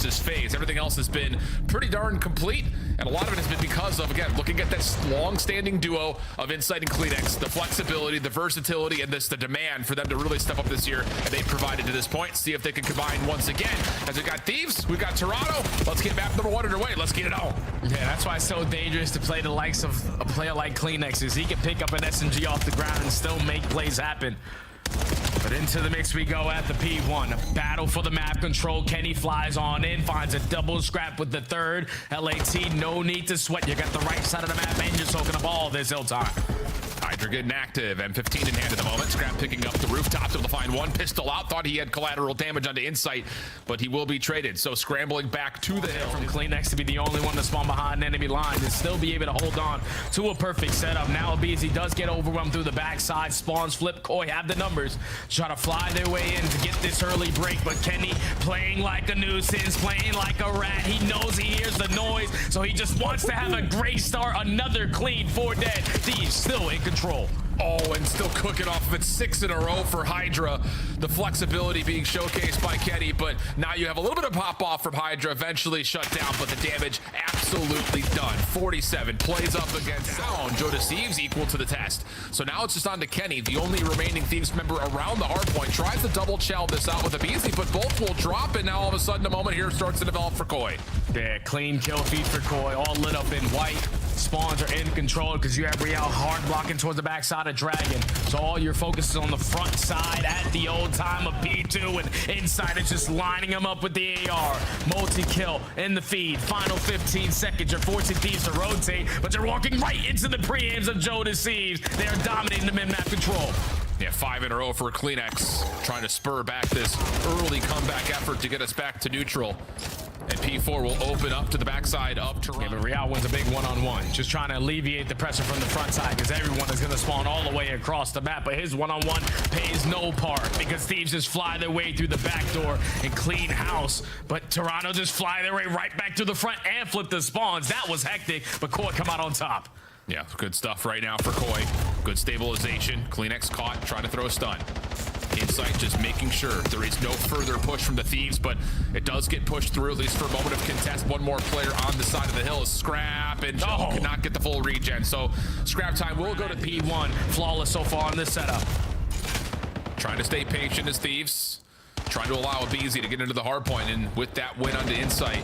versus Faze. Everything else has been pretty darn complete, and a lot of it has been because of, again, looking at this long-standing duo of Insight and CleanX, the flexibility, the versatility, and the demand for them to really step up this year, and they've provided to this point. See if they can combine once again. As we got Thieves, we've got Toronto. Let's get map number 1 underway. Let's get it on. Yeah, that's why it's so dangerous to play the likes of a player like CleanX, is he can pick up an SMG off the ground and still make plays happen. But into the mix we go at the P1. A battle for the map control. Kenny flies on in, finds a double scrap with the third. LAT, no need to sweat. You got the right side of the map and you're soaking up all this hill time. Hydra getting active, M15 in hand at the moment. Scrap picking up the rooftop, able to find one pistol out. Thought he had collateral damage onto Insight, but he will be traded. So scrambling back to the hill. From CleanX to be the only one to spawn behind enemy lines and still be able to hold on to a perfect setup. Now BZ does get overwhelmed through the backside. Spawns flip. Koi have the numbers. Try to fly their way in to get this early break, but Kenny playing like a nuisance, playing like a rat. He knows he hears the noise, so he just wants to have a great start. Another clean, 4 dead. Thieves still in control. Oh, and still cooking off of it, 6 in a row for Hydra. The flexibility being showcased by Kenny, but now you have a little bit of pop off from Hydra, eventually shut down, but the damage absolutely done. 47 plays up against down. JoeDecieves equal to the test. So now it's just on to Kenny, the only remaining Thieves member around the hard point. Tries to double shell this out with a Beasley, but both will drop, and now all of a sudden a moment here starts to develop for Koi. Yeah, clean kill feed for Koi, all lit up in white. Spawns are in control because you have Real hard blocking towards the backside of Dragon. So all your focus is on the front side at the old time of P2, and Inside is just lining them up with the AR. Multi-kill in the feed. Final 15 seconds. You're forcing Thieves to rotate, but they're walking right into the preamps of JoeDecieves. They are dominating the mid-map control. Yeah, 5 in a row for CleanX, trying to spur back this early comeback effort to get us back to neutral. And P4 will open up to the backside of Toronto. Yeah, but Real wins a big one-on-one. Just trying to alleviate the pressure from the front side because everyone is going to spawn all the way across the map. But his one-on-one pays no part because Thieves just fly their way through the back door and clean house. But Toronto just fly their way right back to the front and flip the spawns. That was hectic, but Koi come out on top. Yeah, good stuff right now for Koi. Good stabilization. CleanX caught, trying to throw a stun. Insight just making sure there is no further push from the Thieves, but it does get pushed through, at least for a moment of contest. One more player on the side of the hill. Scrap, and Joe cannot get the full regen. So Scrap time will go to P1. Flawless so far in this setup. Trying to stay patient as Thieves. Trying to allow a BZ to get into the hard point, and with that win onto Insight,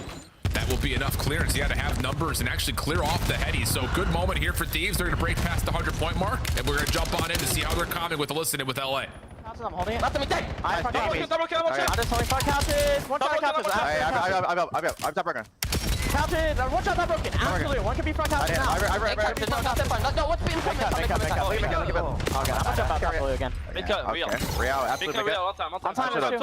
that will be enough clearance. You got to have numbers and actually clear off the headies. So good moment here for Thieves. They're going to break past the 100-point mark, and we're going to jump on in to see how they're coming with the listening with LA. I'm holding it. Let them take. I'm Double kill. I just only 5 couches. One shot couches. I'm top broken. Couches. One shot not broken. Absolutely. One can be front couches now. No, what's being coming? Okay, I'm gonna jump out top blue again. Big cut, Real. Real, absolutely. Real, on time. On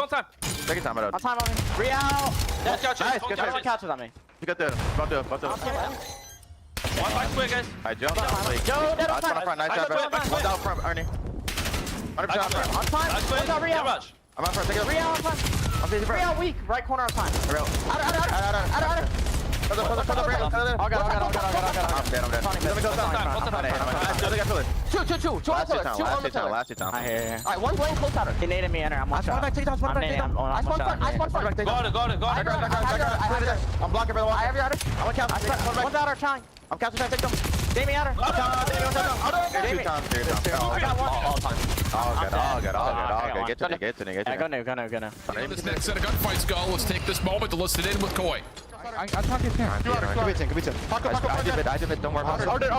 time. Take your time, my On time on me. Real. One couch. Nice, One couches on me. You got the both do it. One back square, guys. Alright, Joe. Joe, dead on time. Nice shot, bro. One down front, Ernie. 100% out front. On time. One shot Real. I'm out front, take it. Real on time. I'm busy, bro. Real weak. Right corner on time. Real. Out. I'm dead. Let me go down. Two. Last two time. Alright, one lane close outer. He naded me enter. I'm one shot. I spawn front. Got it. I'm blocking for the wall. I have your outer. I'm on couch. One's outer, trying. I'm couching, take them. Damien outer. Two times. I got one. All good. Get to me. Yeah, go new. This next set of gunfights go. Let's take this moment to listen in with Koi. I'm talking to him. Could be 10. I did it. Don't worry about it. Order.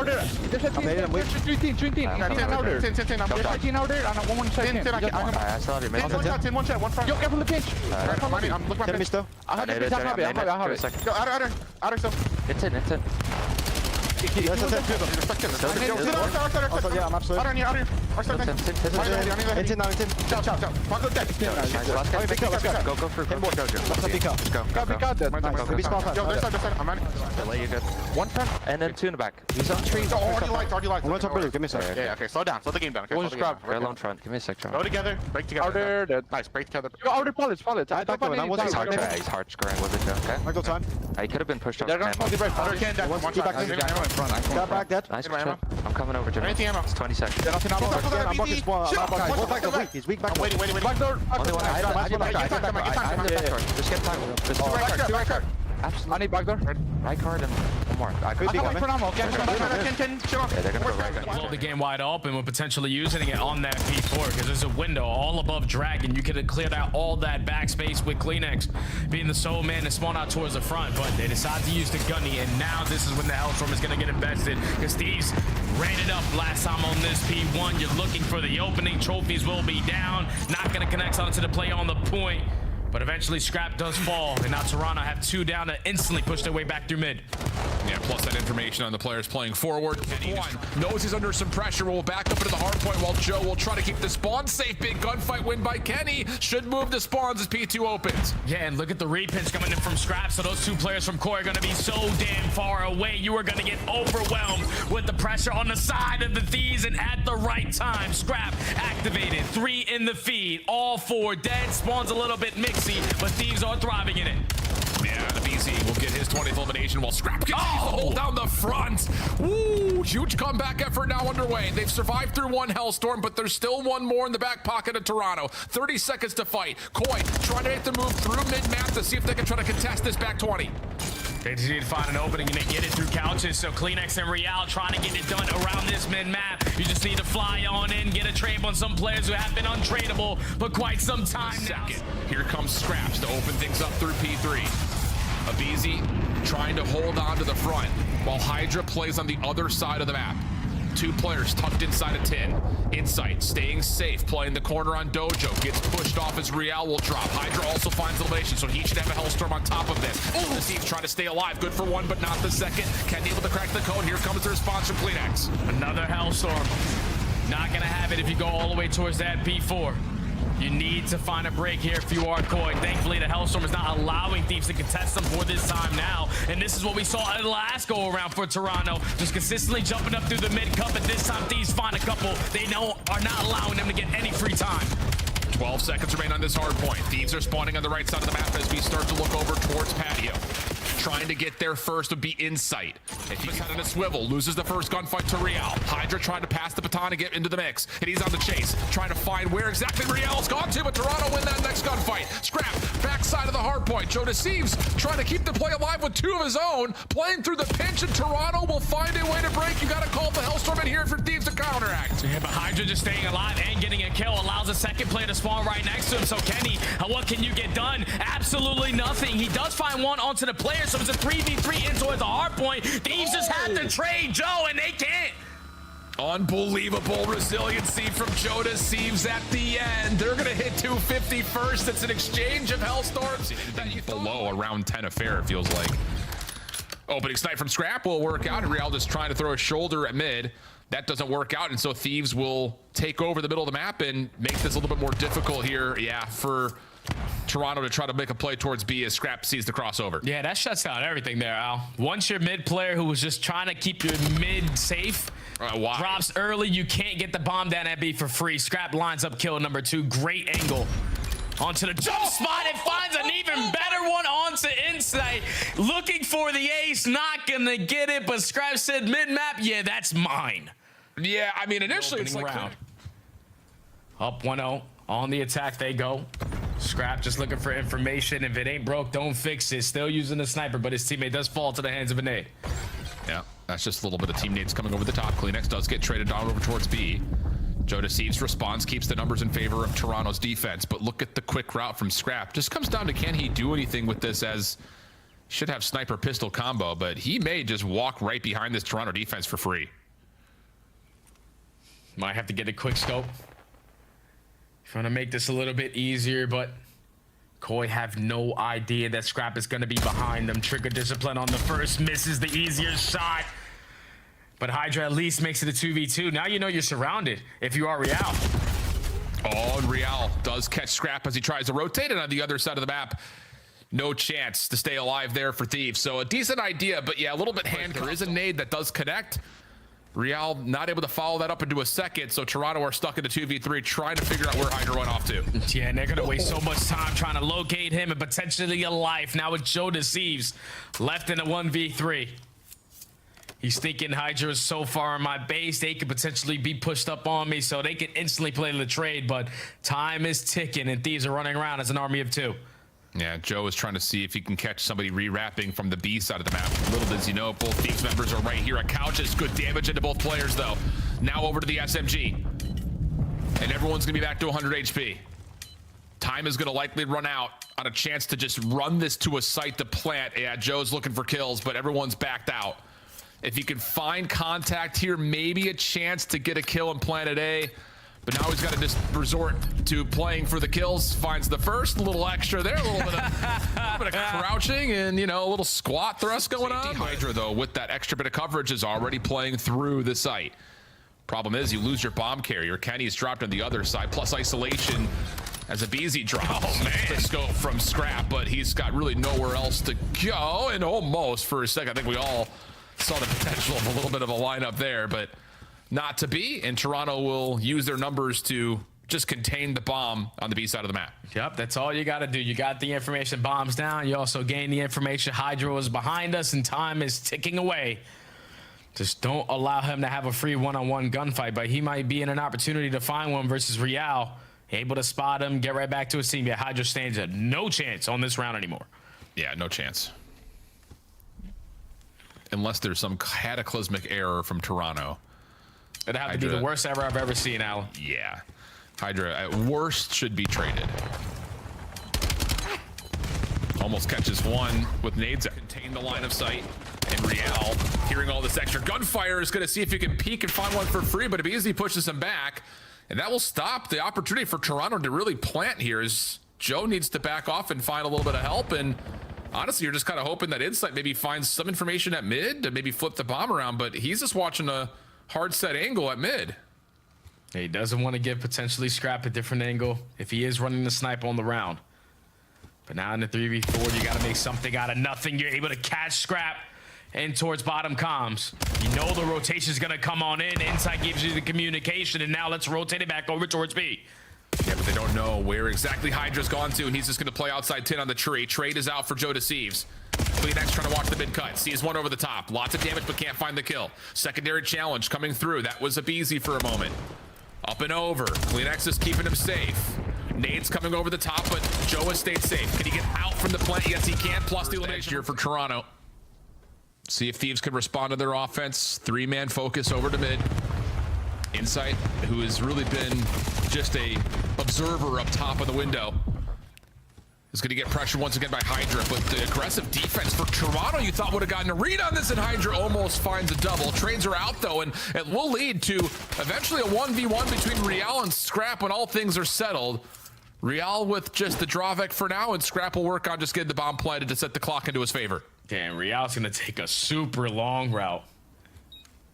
There's a team. There's 13. 10 outer. 10 outer and one inside 10. I saw you, man. One shot. One front. Yo, get from the pinch. I'm looking at me still. I have it. Go outer still. It's in. Yeah, I'm absolutely. Outer. It's in now. Go for him. One front and then two in the back. He's on trees. Already light. Give me a sec. Yeah, okay, slow down. Slow the game down. We'll just grab alone front. Give me a sec. Go together. Break together. Nice. Break together. Outer pallets. He's hard squaring with it, okay? Michael time. He could have been pushed up. Outer can deck. One shot. front. I'm Got back dead. Nice. Chill. I'm coming over, Jimmy. It's 20 seconds. Nothing He's weak back. Wait. Only one. I have the back door. Just get time. Just Right card. absolutely. I need back door. Right card and one more. I could be coming. Yeah, they're gonna go right. Blow the game wide open with potentially using it on that P4 because there's a window all above Dragon. You could have cleared out all that backspace with Kleenex being the sole man to spawn out towards the front, but they decide to use the gunny, and now this is when the Hellstorm is going to get invested because Thieves ran it up last time on this P1. You're looking for the opening. Trophies will be down. Not going to connect onto the play on the point. But eventually Scrap does fall, and now Toronto have 2 down to instantly push their way back through mid. Yeah, plus that information on the players playing forward. Kenny knows he's under some pressure. Will back up into the hard point while Joe will try to keep the spawn safe. Big gunfight win by Kenny. Should move the spawns as P2 opens. Yeah, and look at the repins coming in from Scrap. So those 2 players from Core are going to be so damn far away. You are going to get overwhelmed with the pressure on the side of the Thieves, and at the right time, Scrap activated. 3 in the feed. All 4 dead. Spawns a little bit mixy, but Thieves are thriving in it. Yeah, the BZ will get his 20th elimination while Scrap continues to hold down the front. Woo! Huge comeback effort now underway. They've survived through 1 Hellstorm, but there's still 1 more in the back pocket of Toronto. 30 seconds to fight. Koi trying to make the move through mid-map to see if they can try to contest this back 20. They just need to find an opening and they get it through couches. So Kleenex and Real trying to get it done around this mid-map. You just need to fly on in, get a trade on some players who have been untradeable for quite some time now. Here comes Scraps to open things up through P3. Abizi trying to hold on to the front while Hydra plays on the other side of the map. 2 players tucked inside a tin. Insight staying safe, playing the corner on Dojo. Gets pushed off as Real will drop. Hydra also finds elimination, so he should have a Hellstorm on top of this. The Thieves trying to stay alive. Good for 1, but not the second. Kenny able to crack the code. Here comes the response from Kleenex. Another Hellstorm. Not going to have it if you go all the way towards that P4. You need to find a break here if you are Koi. Thankfully, the Hellstorm is not allowing Thieves to contest them for this time now. And this is what we saw in the last go-around for Toronto. Just consistently jumping up through the mid-cup, and this time Thieves find a couple. They know are not allowing them to get any free time. 12 seconds remain on this hard point. Thieves are spawning on the right side of the map as we start to look over towards patio. Trying to get there first would be Insight. If he's had in a swivel, loses the first gunfight to Real. Hydra trying to pass the baton and get into the mix. And he's on the chase, trying to find where exactly Real's gone to, but Toronto win that next gunfight. Scrap, backside of the hard point. JoeDecieves trying to keep the play alive with 2 of his own, playing through the pinch, and Toronto will find a way to break. You got to call the Hellstorm in here for Thieves to counteract. Yeah, but Hydra just staying alive and getting a kill allows a second player to spawn right next to him. So Kenny, what can you get done? Absolutely nothing. He does find 1 onto the player, so it's a 3v3 in towards the hard point. Thieves just had to trade Joe, and they can't. Unbelievable resiliency from JoeDecieves at the end. They're going to hit 250 first. It's an exchange of Hellstorms. Below a round 10 affair, it feels like. Opening snipe from Scrap will work out. Real just trying to throw a shoulder at mid. That doesn't work out, and so Thieves will take over the middle of the map and make this a little bit more difficult here. Yeah, for Toronto to try to make a play towards B as Scrap sees the crossover. Yeah, that shuts down everything there, Al. Once your mid player who was just trying to keep your mid safe drops early, you can't get the bomb down at B for free. Scrap lines up kill number 2. Great angle. Onto the jump spot, and finds an even better one onto Insight. Looking for the ace, not gonna get it, but Scrap said mid-map, yeah, that's mine. Yeah, I mean, initially it's like round. Up 1-0, on the attack they go. Scrap just looking for information. If it ain't broke, don't fix it. Still using the sniper, but his teammate does fall to the hands of a nade. Yeah, that's just a little bit of teammates coming over the top. Kleenex does get traded down over towards B. JoeDecieves' response keeps the numbers in favor of Toronto's defense, but look at the quick route from Scrap. Just comes down to, can he do anything with this, as he should have sniper pistol combo, but he may just walk right behind this Toronto defense for free. Might have to get a quick scope. Trying to make this a little bit easier, but Koi have no idea that Scrap is going to be behind them. Trigger discipline on the first, misses the easier shot. But Hydra at least makes it a 2v2. Now you know you're surrounded if you are Real. Oh, and Real does catch Scrap as he tries to rotate it on the other side of the map. No chance to stay alive there for Thieves. So a decent idea, but yeah, a little bit handcuffed. There is a nade that does connect. Real not able to follow that up into a second, so Toronto are stuck in a 2v3 trying to figure out where Hydra went off to. Yeah, and they're going to waste so much time trying to locate him and potentially a life. Now with JoeDecieves left in a 1v3. He's thinking Hydra is so far in my base, they could potentially be pushed up on me, so they could instantly play the trade, but time is ticking, and Thieves are running around as an army of 2. Yeah, Joe is trying to see if he can catch somebody re-wrapping from the B side of the map. Little does he know, both Thieves members are right here at couches. Good damage into both players, though. Now over to the SMG. And everyone's going to be back to 100 HP. Time is going to likely run out on a chance to just run this to a site to plant. Yeah, Joe's looking for kills, but everyone's backed out. If he can find contact here, maybe a chance to get a kill and plant at A. But now he's got to just resort to playing for the kills. Finds the first, a little extra there, a little bit of crouching and, you know, a little squat thrust going on. Hydra, though, with that extra bit of coverage, is already playing through the site. Problem is, you lose your bomb carrier. Kenny's dropped on the other side, plus isolation as a BZ drops. Oh, man. The scope from Scrap, but he's got really nowhere else to go. And almost, for a second, I think we all saw the potential of a little bit of a lineup there, but not to be. And Toronto will use their numbers to just contain the bomb on the B side of the map. Yep, that's all you got to do. You got the information, bombs down. You also gain the information Hydra is behind us and time is ticking away. Just don't allow him to have a free one-on-one gunfight, but he might be in an opportunity to find one versus Real. Able to spot him, get right back to his team. Yeah, Hydra stands a no chance on this round anymore. Yeah, no chance. Unless there's some cataclysmic error from Toronto. It'd have to be the worst error I've ever seen, Alan. Yeah. Hydra, at worst, should be traded. Almost catches one with nades that contain the line of sight. And Real, hearing all this extra gunfire, is going to see if he can peek and find one for free, but if easily pushes him back, and that will stop the opportunity for Toronto to really plant here, as Joe needs to back off and find a little bit of help. And honestly, you're just kind of hoping that Insight maybe finds some information at mid to maybe flip the bomb around, but he's just watching a hard set angle at mid. He doesn't want to give potentially Scrap a different angle if he is running the snipe on the round. But now in the 3v4, you got to make something out of nothing. You're able to catch Scrap in towards bottom comms. You know the rotation is going to come on in. Insight gives you the communication, and now let's rotate it back over towards B. Yeah, but they don't know where exactly Hydra's gone to, and he's just going to play outside 10 on the tree. Trade is out for JoeDecieves. Cleanex trying to watch the mid cut. Sees one over the top. Lots of damage, but can't find the kill. Secondary challenge coming through. That was a BZ for a moment. Up and over. Cleanex is keeping him safe. Nades coming over the top, but Joe has stayed safe. Can he get out from the plant? Yes, he can. Plus the elimination here for Toronto. See if Thieves can respond to their offense. Three-man focus over to mid. Insight, who has really been just a observer up top of the window, is going to get pressured once again by Hydra, but the aggressive defense for Toronto you thought would have gotten a read on this, and Hydra almost finds a double. Trades are out though, and it will lead to eventually a 1v1 between Real and Scrap when all things are settled. Real with just the drawback for now, and Scrap will work on just getting the bomb planted to set the clock into his favor. Damn, Real's going to take a super long route.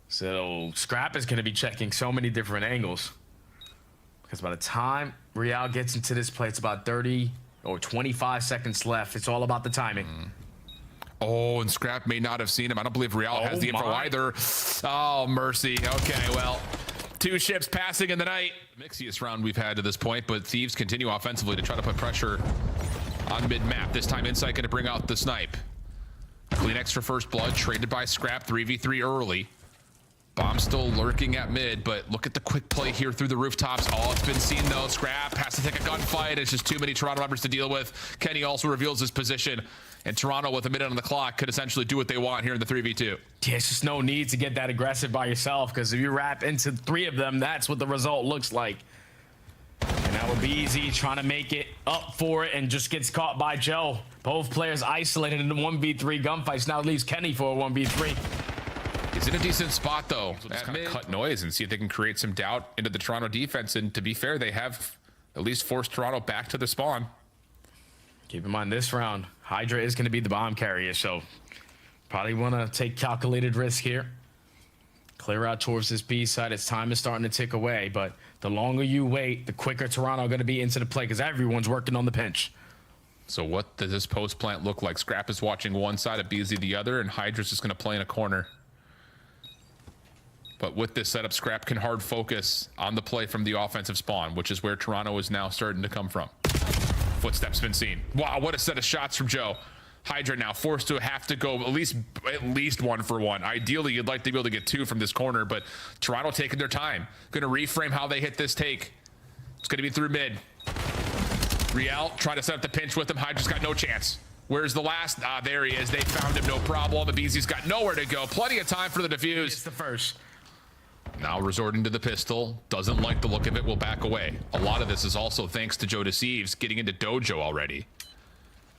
So Scrap is going to be checking so many different angles, because by the time Real gets into this play, it's about 30 or 25 seconds left. It's all about the timing. Oh, and Scrap may not have seen him. I don't believe Real has the info either. Oh, mercy. Okay, well, two ships passing in the night. Mixiest round we've had to this point, but Thieves continue offensively to try to put pressure on mid-map. This time Insight going to bring out the snipe. Cleanex for first blood, traded by Scrap, 3v3 early. Bomb still lurking at mid, but look at the quick play here through the rooftops. Oh, it's been seen though. Scrap has to take a gunfight. It's just too many Toronto members to deal with. Kenny also reveals his position, and Toronto with a minute on the clock could essentially do what they want here in the 3v2. Yeah, it's just no need to get that aggressive by yourself, because if you wrap into three of them, that's what the result looks like. And that would be easy, trying to make it up for it, and just gets caught by Joe. Both players isolated in the 1v3 gunfights. Now leaves Kenny for a 1v3. He's in a decent spot though. Just kind of cut noise and see if they can create some doubt into the Toronto defense. And to be fair, they have at least forced Toronto back to the spawn. Keep in mind this round, Hydra is going to be the bomb carrier, so probably want to take calculated risk here. Clear out towards this B side. Its time is starting to tick away, but the longer you wait, the quicker Toronto going to be into the play, because everyone's working on the pinch. So what does this post plant look like? Scrap is watching one side of BZ the other, and Hydra's just going to play in a corner. But with this setup, Scrap can hard focus on the play from the offensive spawn, which is where Toronto is now starting to come from. Footsteps been seen. Wow, what a set of shots from Joe. Hydra now forced to have to go at least 1 for 1. Ideally, you'd like to be able to get 2 from this corner, but Toronto taking their time. Going to reframe how they hit this take. It's going to be through mid. Real trying to set up the pinch with him. Hydra's got no chance. Where's the last? There he is. They found him, no problem. Abizi's got nowhere to go. Plenty of time for the defuse. It's the first. Now resorting to the pistol. Doesn't like the look of it. Will back away. A lot of this is also thanks to JoeDecieves getting into dojo already.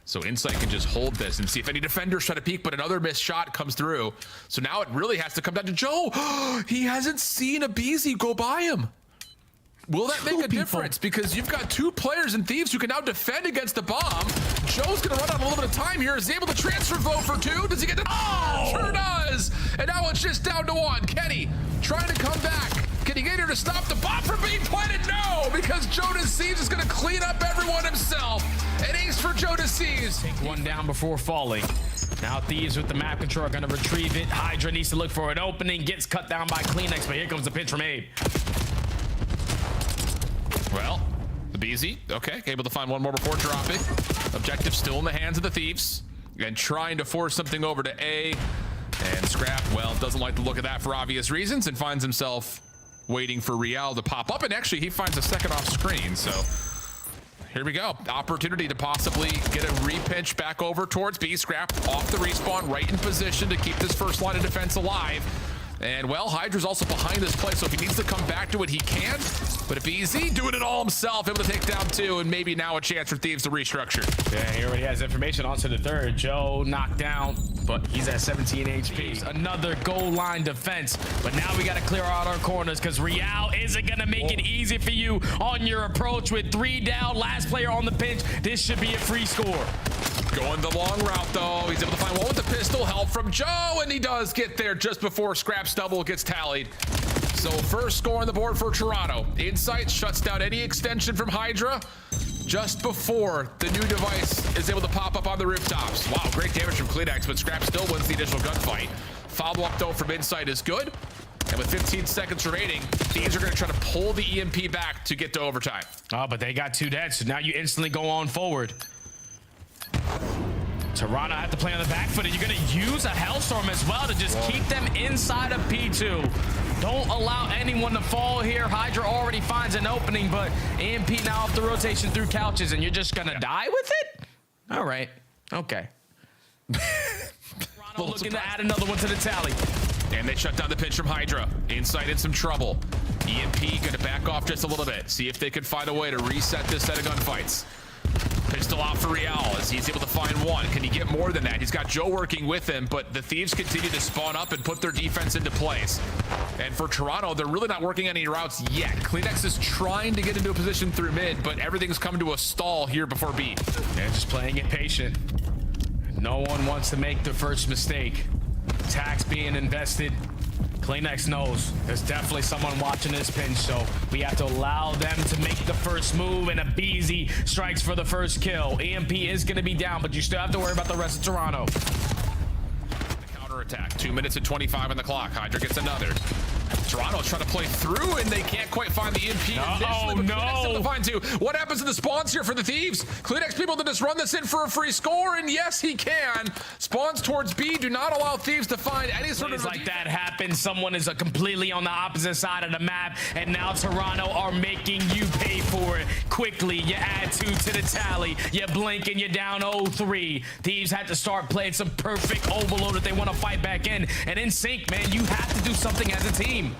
So Insight can just hold this and see if any defenders try to peek, but another missed shot comes through. So now it really has to come down to Joe. He hasn't seen Abizi go by him. Will that make a difference? Because you've got 2 players in Thieves who can now defend against the bomb. Joe's gonna run out a little bit of time here. Is he able to transfer vote for 2? Does he get the? Oh, sure does. And now it's just down to 1. Kenny trying to come back. Can he get here to stop the bomb from being planted? No, because JoeDecieves is gonna clean up everyone himself. An ace for JoeDecieves. Take 1 down before falling. Now Thieves with the map control are gonna retrieve it. Hydra needs to look for an opening. Gets cut down by Kleenex, but here comes the pinch from Abe. Well, the BZ, okay, able to find 1 more before dropping. Objective still in the hands of the Thieves. And trying to force something over to A. And Scrap, well, doesn't like the look of that for obvious reasons and finds himself waiting for Real to pop up. And actually, he finds a second off screen, so here we go. Opportunity to possibly get a repinch back over towards B. Scrap off the respawn, right in position to keep this first line of defense alive. And well, Hydra's also behind this play, so if he needs to come back to it, he can. But if BZ doing it all himself, able to take down 2, and maybe now a chance for Thieves to restructure. Yeah, he already has information onto the third. Joe knocked down, but he's at 17 HP. Another goal line defense, but now we got to clear out our corners because Real isn't going to make it easy for you on your approach with 3 down. Last player on the pinch. This should be a free score. Going the long route, though. He's able to find 1 with the pistol. Help from Joe, and he does get there just before Scrap's double gets tallied. So first score on the board for Toronto. Insight shuts down any extension from Hydra just before the new device is able to pop up on the rooftops. Wow, great damage from Kleenex, but Scrap still wins the initial gunfight. Follow-up, though, from Insight is good. And with 15 seconds remaining, Thieves are going to try to pull the EMP back to get to overtime. Oh, but they got 2 dead, so now you instantly go on forward. Toronto have to play on the back foot, and you're going to use a Hellstorm as well to just keep them inside of P2. Don't allow anyone to fall here. Hydra already finds an opening, but EMP now off the rotation through couches, and you're just going to die with it? All right. Okay. Toronto looking to add another one to the tally. And they shut down the pinch from Hydra. Insight in some trouble. EMP going to back off just a little bit. See if they can find a way to reset this set of gunfights. Pistol out for Real as he's able to find 1. Can he get more than that? He's got Joe working with him, but the Thieves continue to spawn up and put their defense into place. And for Toronto, they're really not working any routes yet. Kleenex is trying to get into a position through mid, but everything's come to a stall here before B. They're just playing it patient. No one wants to make the first mistake. Tax being invested. Kleenex knows there's definitely someone watching this pinch, so we have to allow them to make the first move, and Abizi strikes for the first kill. EMP is going to be down, but you still have to worry about the rest of Toronto. The counterattack, 2 minutes and 25 on the clock. Hydra gets another. Toronto's trying to play through, and they can't quite find the EMP initially, but Kleenex able to find 2. What happens to the spawns here for the Thieves? Kleenex people to just run this in for a free score, and yes, he can. Spawns towards B do not allow Thieves to find any sort of like that happens. Someone is completely on the opposite side of the map, and now Toronto are making you pay for it. Quickly, you add 2 to the tally. You blink, and you're down 0-3. Thieves had to start playing some perfect overload if they want to fight back in. And in sync, man, you have to do something as a team.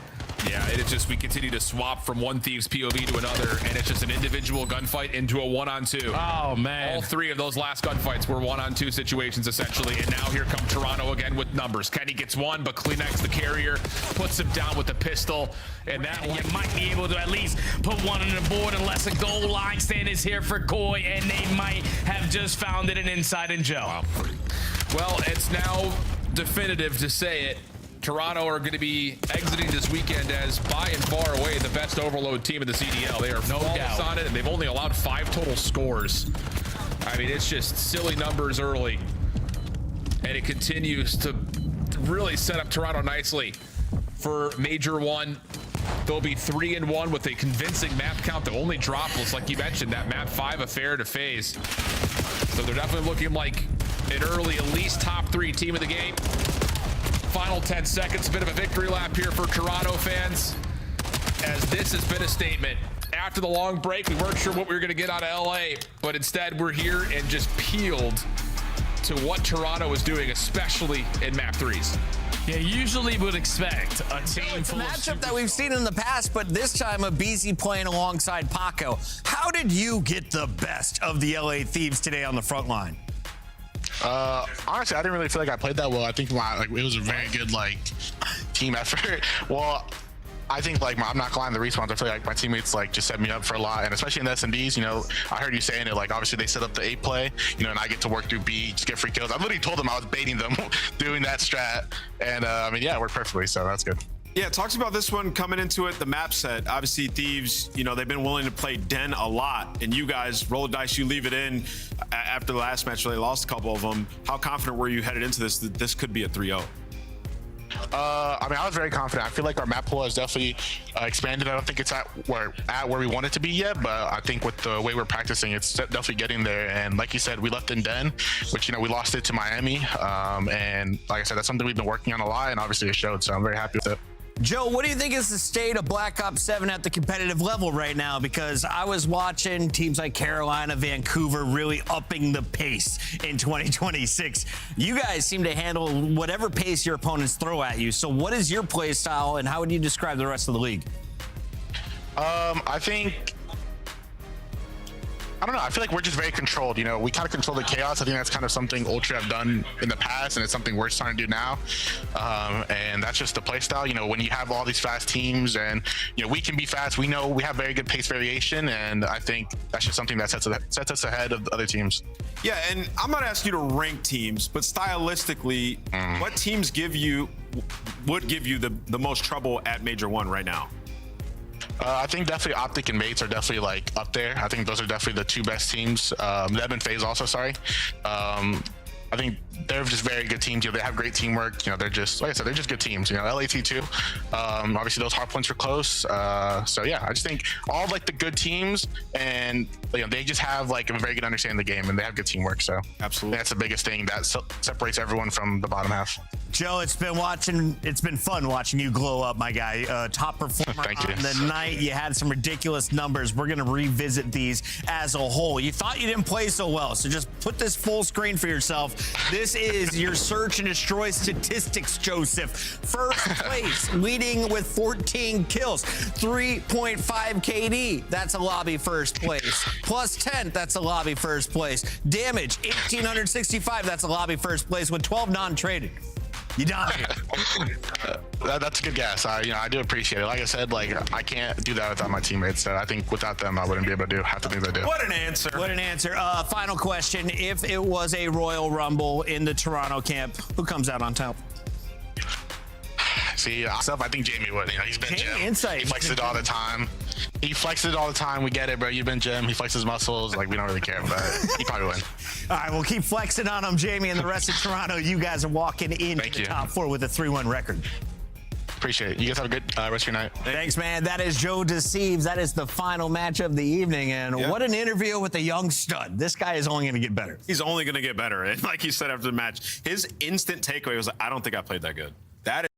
Yeah, it's just we continue to swap from one Thieves POV to another, and it's just an individual gunfight into a 1-on-2. Oh, man. All 3 of those last gunfights were 1-on-2 situations, essentially, and now here come Toronto again with numbers. Kenny gets 1, but Kleenex, the carrier, puts him down with the pistol, and that one... You might be able to at least put 1 on the board unless a goal line stand is here for Koi, and they might have just found it an inside in Joe. Wow. Well, it's now definitive to say it. Toronto are going to be exiting this weekend as by and far away the best overload team in the CDL. They are no doubt on it, and they've only allowed 5 total scores. I mean, it's just silly numbers early, and it continues to really set up Toronto nicely for Major 1. They'll be 3-1 with a convincing map count. The only drop was, like you mentioned, that map 5 affair to Faze. So they're definitely looking like an early, at least top 3 team of the game. Final 10 seconds, a bit of a victory lap here for Toronto fans, as this has been a statement. After the long break, we weren't sure what we were going to get out of LA, but instead we're here and just peeled to what Toronto is doing, especially in map 3s. Yeah, usually would expect a team It's a full of matchup that we've seen in the past, but this time a BZ playing alongside Paco. How did you get the best of the LA Thieves today on the front line? Honestly, I didn't really feel like I played that well. I think it was a very good team effort. Well, I think I'm not gonna lie, in the respawns, I feel like my teammates just set me up for a lot, and especially in the S&Ds, I heard you saying it, obviously they set up the A play, and I get to work through B, just get free kills. I literally told them I was baiting them doing that strat, and I mean, yeah, it worked perfectly, so that's good. Yeah, talks about this one coming into it, the map set. Obviously, Thieves, they've been willing to play Den a lot, and you guys roll the dice, you leave it in after the last match where they lost a couple of them. How confident were you headed into this that this could be a 3-0? I mean, I was very confident. I feel like our map pool has definitely expanded. I don't think it's at where we want it to be yet, but I think with the way we're practicing, it's definitely getting there. And like you said, we left in Den, which we lost it to Miami, and like I said, that's something we've been working on a lot, and obviously it showed. So I'm very happy with it. Joe, what do you think is the state of Black Ops 7 at the competitive level right now? Because I was watching teams like Carolina, Vancouver really upping the pace in 2026. You guys seem to handle whatever pace your opponents throw at you. So what is your play style, and how would you describe the rest of the league? I don't know. I feel like we're just very controlled. We kind of control the chaos. I think that's kind of something Ultra have done in the past, and it's something we're starting to do now. And that's just the play style. When you have all these fast teams, and we can be fast. We know we have very good pace variation, and I think that's just something that sets us ahead of the other teams. Yeah, and I'm not asking you to rank teams, but stylistically, what teams would give you the most trouble at Major 1 right now? I think definitely Optic and Mates are definitely up there. I think those are definitely the 2 best teams. Them and Faze also, sorry. I think they're just very good teams. They have great teamwork. They're just, like I said, they're just good teams. LAT too. Obviously those hard points were close. So yeah, I just think all the good teams, and they just have a very good understanding of the game, and they have good teamwork. So absolutely, that's the biggest thing that separates everyone from the bottom half. Joe, it's been fun watching you glow up, my guy. Top performer on the night. You had some ridiculous numbers. We're going to revisit these as a whole. You thought you didn't play so well, so just put this full screen for yourself. This is your search and destroy statistics, Joseph. First place, leading with 14 kills, 3.5 KD. That's a lobby first place. Plus 10, that's a lobby first place. Damage, 1,865. That's a lobby first place with 12 non-traded. You dominate. That's a good guess. I do appreciate it. Like I said, I can't do that without my teammates. So I think without them, I wouldn't be able to do half the things I do. What an answer. What an answer. Final question. If it was a Royal Rumble in the Toronto camp, who comes out on top? See, I think Jamie would. He's been Jim. Insight. He flexes it all the time. We get it, bro. You've been Jim. He flexes muscles. We don't really care, but he probably would. All right, we'll keep flexing on him, Jamie, and the rest of Toronto. You guys are walking into the top 4 with a 3-1 record. Appreciate it. You guys have a good rest of your night. Thanks, man. That is JoeDecieves. That is the final match of the evening, and what an interview with a young stud. This guy is only going to get better. He's only going to get better. And like he said after the match, his instant takeaway was, I don't think I played that good. That is